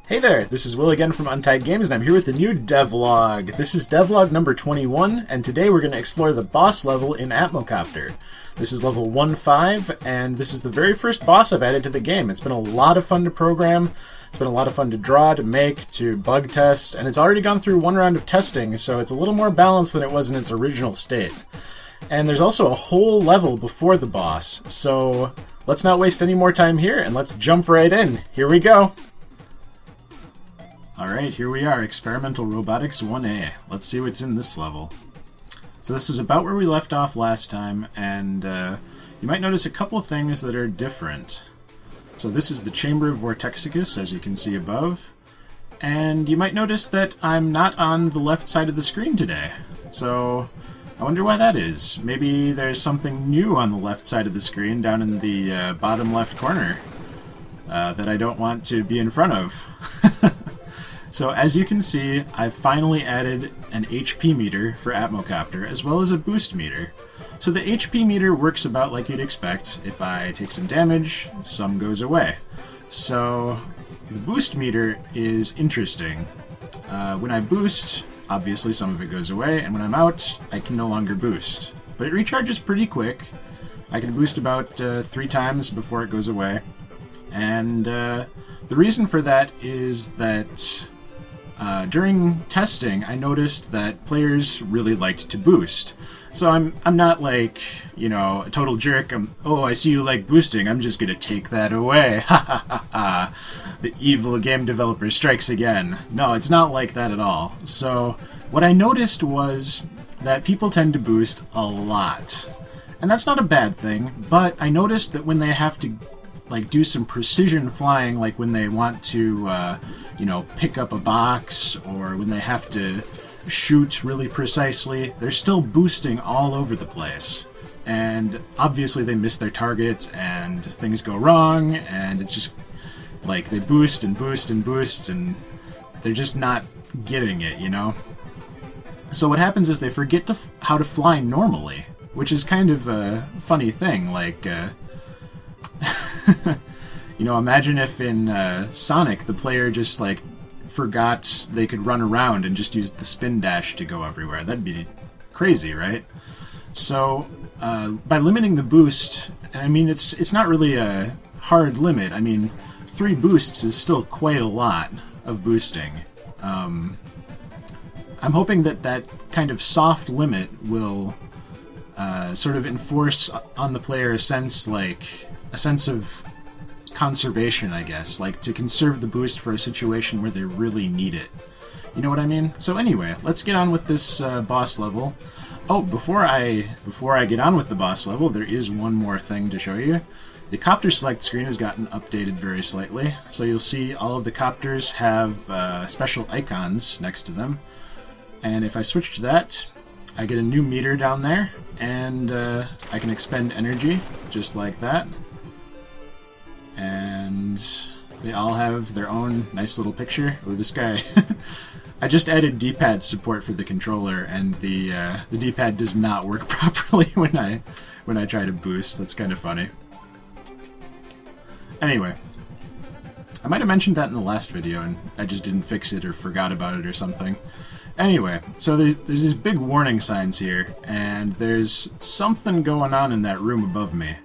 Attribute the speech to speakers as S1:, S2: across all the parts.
S1: Hey there, this is Will again from Untied Games, and I'm here with the new devlog. This is devlog number 21, and today we're going to explore the boss level in Atmocopter. This is level 1-5, and this is the very first boss I've added to the game. It's been a lot of fun to program, it's been a lot of fun to draw, to make, to bug test, and it's already gone through one round of testing, so it's a little more balanced than it was in its original state. And there's also a whole level before the boss, so let's not waste any more time here, and let's jump right in. Here we go! Alright, here we are, Experimental Robotics 1A. Let's see what's in this level. So this is about where we left off last time, and you might notice a couple things that are different. So this is the Chamber of Vortexxicus, as you can see above, and you might notice that I'm not on the left side of the screen today. So I wonder why that is. Maybe there's something new on the left side of the screen, down in the bottom left corner, that I don't want to be in front of. So as you can see, I've finally added an HP meter for Atmocopter, as well as a boost meter. So the HP meter works about like you'd expect. If I take some damage, some goes away. So the boost meter is interesting. When I boost, obviously some of it goes away, and when I'm out, I can no longer boost. But it recharges pretty quick. I can boost about 3 times before it goes away. And the reason for that is that during testing, I noticed that players really liked to boost. So I'm not like, you know, a total jerk. Oh, I see you like boosting, I'm just gonna take that away. Ha ha ha ha. The evil game developer strikes again. No, it's not like that at all. So what I noticed was that people tend to boost a lot. And that's not a bad thing, but I noticed that when they have to like do some precision flying, like when they want to, you know, pick up a box, or when they have to shoot really precisely, they're still boosting all over the place. And obviously they miss their target, and things go wrong, and it's just like they boost and boost and boost, and they're just not getting it, you know? So what happens is they forget how to fly normally, which is kind of a funny thing, like, you know, imagine if in Sonic the player just like forgot they could run around and just used the spin dash to go everywhere. That'd be crazy, right? So by limiting the boost, and I mean it's not really a hard limit. I mean 3 boosts is still quite a lot of boosting. I'm hoping that that kind of soft limit will sort of enforce on the player a sense of conservation, I guess, like to conserve the boost for a situation where they really need it. You know what I mean? So anyway, let's get on with this boss level. Oh, before I get on with the boss level, there is one more thing to show you. The copter select screen has gotten updated very slightly, so you'll see all of the copters have special icons next to them. And if I switch to that, I get a new meter down there, and I can expend energy just like that. And they all have their own nice little picture. Oh, this guy. I just added D-pad support for the controller, and the D-pad does not work properly when I try to boost. That's kind of funny. Anyway, I might have mentioned that in the last video, and I just didn't fix it or forgot about it or something. Anyway, so there's these big warning signs here, and there's something going on in that room above me.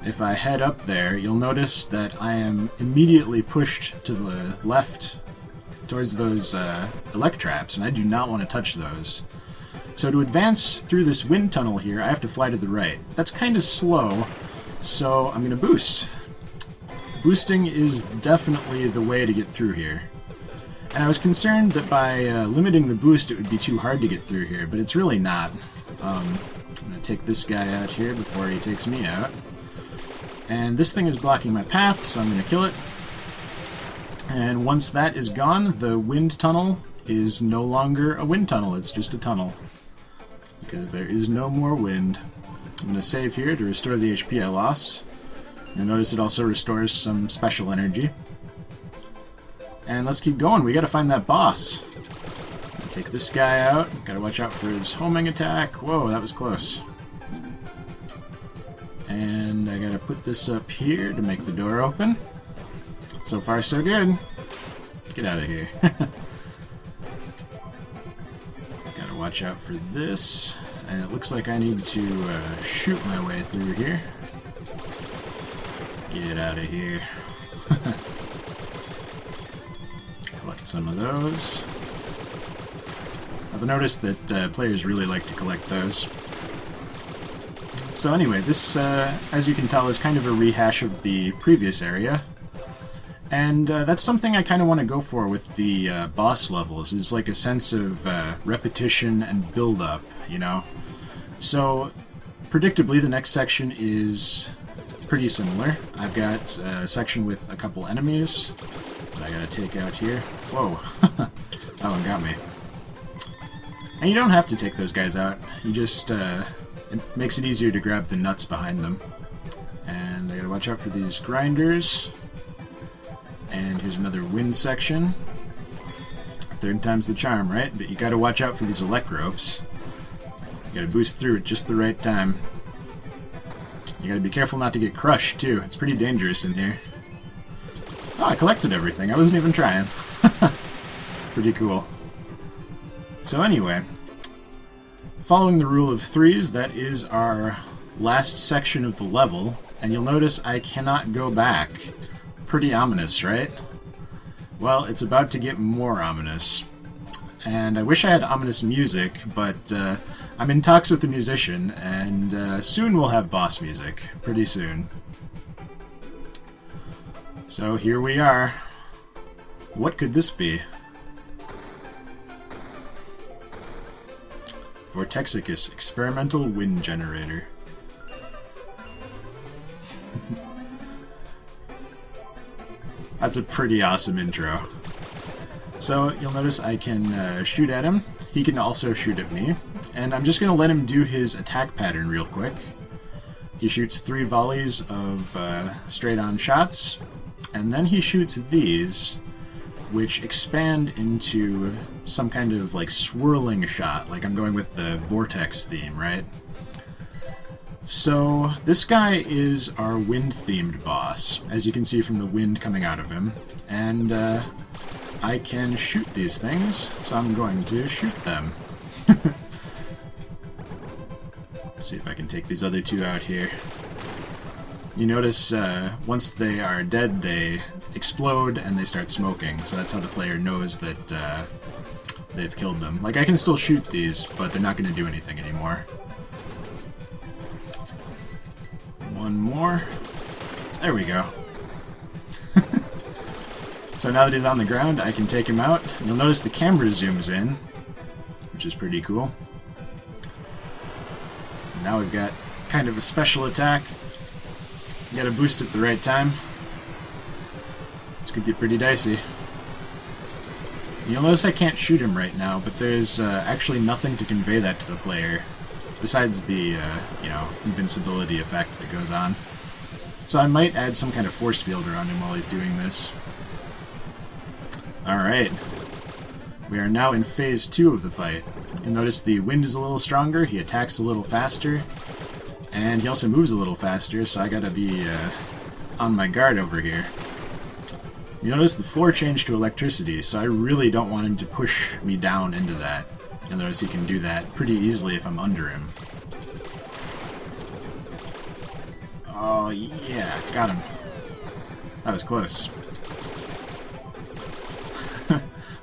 S1: If I head up there, you'll notice that I am immediately pushed to the left towards those electraps, and I do not want to touch those. So to advance through this wind tunnel here, I have to fly to the right. That's kind of slow, so I'm going to boost. Boosting is definitely the way to get through here. And I was concerned that by limiting the boost it would be too hard to get through here, but it's really not. I'm going to take this guy out here before he takes me out. And this thing is blocking my path, so I'm going to kill it. And once that is gone, the wind tunnel is no longer a wind tunnel, it's just a tunnel. Because there is no more wind. I'm going to save here to restore the HP I lost. You'll notice it also restores some special energy. And let's keep going, we gotta find that boss. Take this guy out, gotta watch out for his homing attack. Whoa, that was close. And I gotta put this up here to make the door open. So far, so good. Get out of here. Gotta watch out for this. And it looks like I need to shoot my way through here. Get out of here. Collect some of those. I've noticed that players really like to collect those. So anyway, this, as you can tell, is kind of a rehash of the previous area. And that's something I kind of want to go for with the boss levels, is like a sense of repetition and build-up, you know? So, predictably, the next section is pretty similar. I've got a section with a couple enemies that I gotta take out here. Whoa, that one got me. And you don't have to take those guys out, you just, it makes it easier to grab the nuts behind them. And I gotta watch out for these grinders. And here's another wind section. Third time's the charm, right? But you gotta watch out for these electropes. You gotta boost through at just the right time. You gotta be careful not to get crushed, too. It's pretty dangerous in here. Oh, I collected everything. I wasn't even trying. Pretty cool. So anyway, following the rule of threes, that is our last section of the level. And you'll notice I cannot go back. Pretty ominous, right? Well, it's about to get more ominous. And I wish I had ominous music, but I'm in talks with a musician, and soon we'll have boss music. Pretty soon. So here we are. What could this be? Vortexxicus, experimental wind generator. That's a pretty awesome intro. So you'll notice I can shoot at him. He can also shoot at me. And I'm just going to let him do his attack pattern real quick. He shoots 3 volleys of straight-on shots. And then he shoots these, which expand into some kind of like swirling shot. Like I'm going with the Vortex theme, right? So, this guy is our wind-themed boss, as you can see from the wind coming out of him. And, I can shoot these things, so I'm going to shoot them. Let's see if I can take these other 2 out here. You notice, once they are dead, they explode and they start smoking, so that's how the player knows that, they've killed them. Like, I can still shoot these, but they're not going to do anything anymore. One more. There we go. So now that he's on the ground, I can take him out. You'll notice the camera zooms in, which is pretty cool. And now we've got kind of a special attack. You gotta boost at the right time. This could get pretty dicey. You'll notice I can't shoot him right now, but there's actually nothing to convey that to the player. Besides the, you know, invincibility effect that goes on. So I might add some kind of force field around him while he's doing this. Alright. We are now in phase 2 of the fight. You'll notice the wind is a little stronger, he attacks a little faster, and he also moves a little faster, so I gotta be on my guard over here. You notice the floor changed to electricity, so I really don't want him to push me down into that. You'll notice he can do that pretty easily if I'm under him. Oh, yeah, got him. That was close.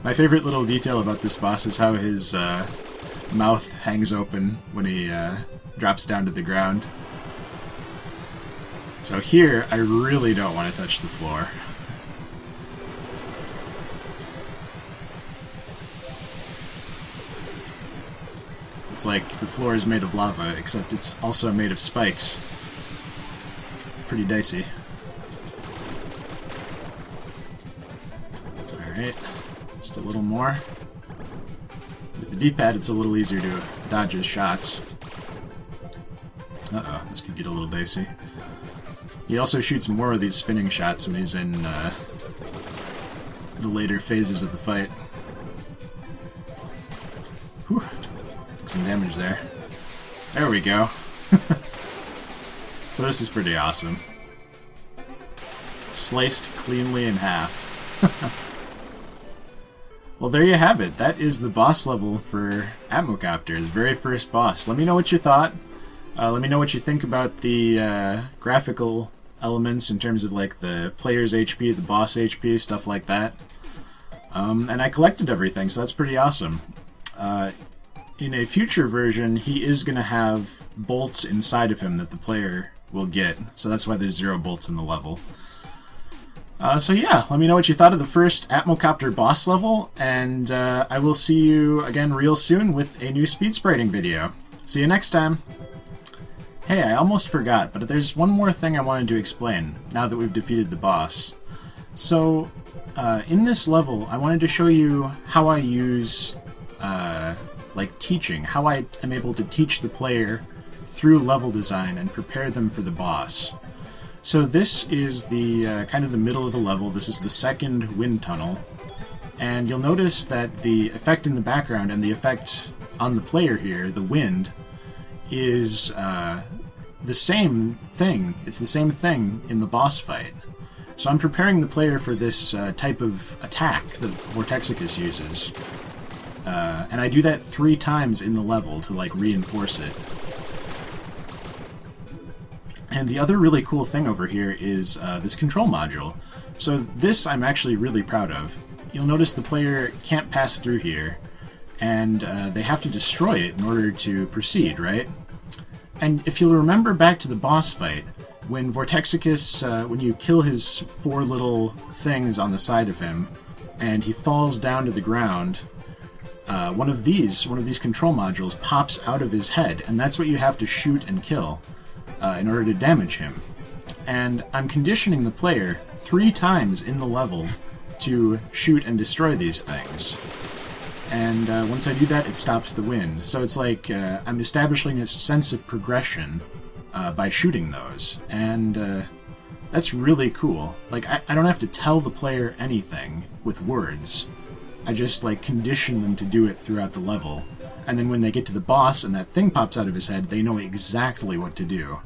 S1: My favorite little detail about this boss is how his mouth hangs open when he drops down to the ground. So here, I really don't want to touch the floor. It's like the floor is made of lava, except it's also made of spikes. Pretty dicey. Alright, just a little more. With the D-pad, it's a little easier to dodge his shots. Uh-oh, this could get a little dicey. He also shoots more of these spinning shots when he's in the later phases of the fight. Whew. Took some damage there. There we go. So this is pretty awesome. Sliced cleanly in half. Well, there you have it. That is the boss level for Atmocopter, the very first boss. Let me know what you thought. Let me know what you think about the graphical elements in terms of like the player's HP, the boss HP, stuff like that. And I collected everything, so that's pretty awesome. In a future version, he is going to have bolts inside of him that the player will get, so that's why there's 0 bolts in the level. So yeah, let me know what you thought of the first Atmocopter boss level, and I will see you again real soon with a new Speed Spriting video. See you next time! Hey, I almost forgot, but there's one more thing I wanted to explain, now that we've defeated the boss. So, in this level, I wanted to show you how I use, like, teaching, how I am able to teach the player through level design and prepare them for the boss. So this is the kind of the middle of the level. This is the second wind tunnel, and you'll notice that the effect in the background and the effect on the player here, the wind, is the same thing. It's the same thing in the boss fight. So I'm preparing the player for this type of attack that Vortexxicus uses, and I do that 3 times in the level to like reinforce it. And the other really cool thing over here is this control module. So this I'm actually really proud of. You'll notice the player can't pass through here, and they have to destroy it in order to proceed, right? And if you'll remember back to the boss fight, when Vortexxicus, when you kill his 4 little things on the side of him, and he falls down to the ground, one of these control modules pops out of his head, and that's what you have to shoot and kill in order to damage him. And I'm conditioning the player 3 times in the level to shoot and destroy these things. And once I do that, it stops the wind. So it's like I'm establishing a sense of progression by shooting those. And that's really cool. Like, I don't have to tell the player anything with words. I just, like, condition them to do it throughout the level. And then when they get to the boss and that thing pops out of his head, they know exactly what to do.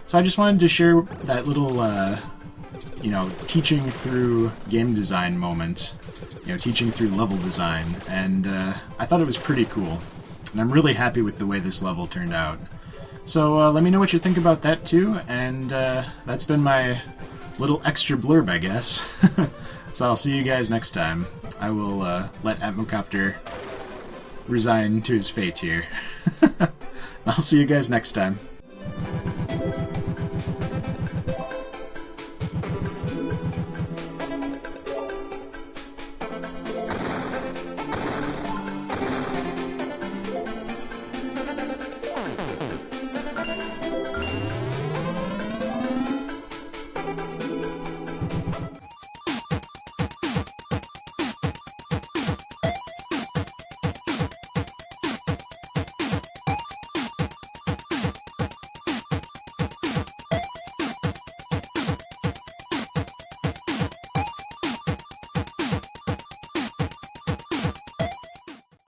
S1: So I just wanted to share that little, you know, teaching through game design moment. You know, teaching through level design. And I thought it was pretty cool. And I'm really happy with the way this level turned out. So let me know what you think about that too. And that's been my little extra blurb, I guess. So I'll see you guys next time. I will let Atmocopter resign to his fate here. I'll see you guys next time.